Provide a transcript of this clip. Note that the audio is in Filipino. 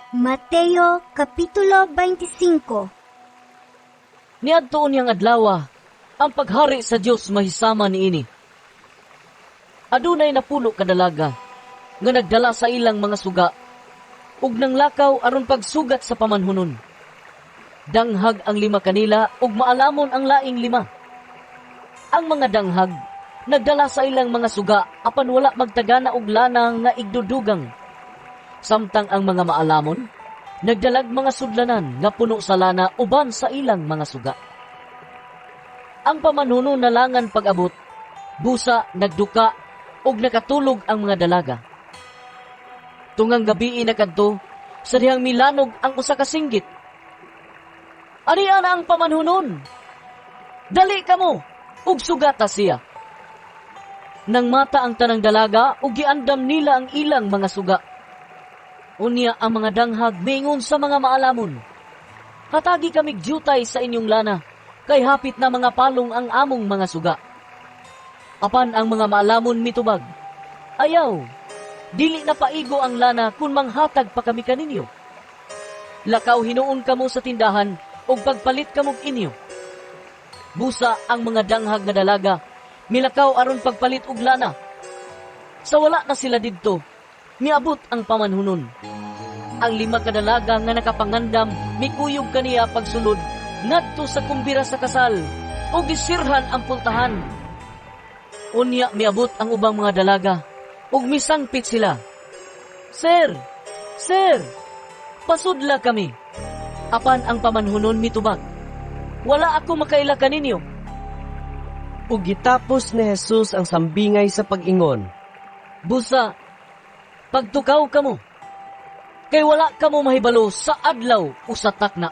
Mateo Kapitulo 25. Niadtoon niyang adlaw, ang paghari sa Dios mahisama niini. Adunay napulo kadalaga nga nagdala sa ilang mga suga ug nanglakaw aron pagsugat sa pamanhunon. Danghag ang 5 kanila ug maalamon ang laing 5. Ang mga danghag nagdala sa ilang mga suga apan wala magtagana og lana nga igdudugang. Samtang ang mga maalamon nagdalag mga sudlanan nga puno sa lana uban sa ilang mga suga. Ang pamanhunon nalangan pag-abot, busa nagduka ug nakatulog ang mga dalaga. Tungang gabi nakadto, sa dihang milanog ang usa ka singgit. Ariya na ang pamanhunon. Dali kamo ug sugata siya. Nang mata ang tanang dalaga ug giandam nila ang ilang mga suga. Unya ang mga danghag mingon sa mga maalamon, hatagi kamig jutay sa inyong lana, kay hapit na mga palong ang among mga suga. Apan ang mga maalamon mitubag, ayaw, dili na paigo ang lana kung manghatag pa kami kaninyo. Lakaw hinuon kamo sa tindahan ug pagpalit kamog inyo. Busa ang mga danghag nga dalaga, milakaw aron pagpalit og lana. Sa wala na sila didto, miabot ang pamanhunon. Ang 5 kadalaga nga nakapangandam, mikuyog kaniya pagsulod, ngadto sa kumbira sa kasal, o gisirhan ang puntahan. Unya miabot ang ubang mga dalaga, ug misangpit sila. Sir! Sir! Pasudla kami. Apan ang pamanhunon mitubag, wala ako makaila kaninyo. Ug gitapos ni Jesus ang sambingay sa pag-ingon. Busa, pagtukaw kamo, kay wala kamo mahibalo sa adlaw o sa takna.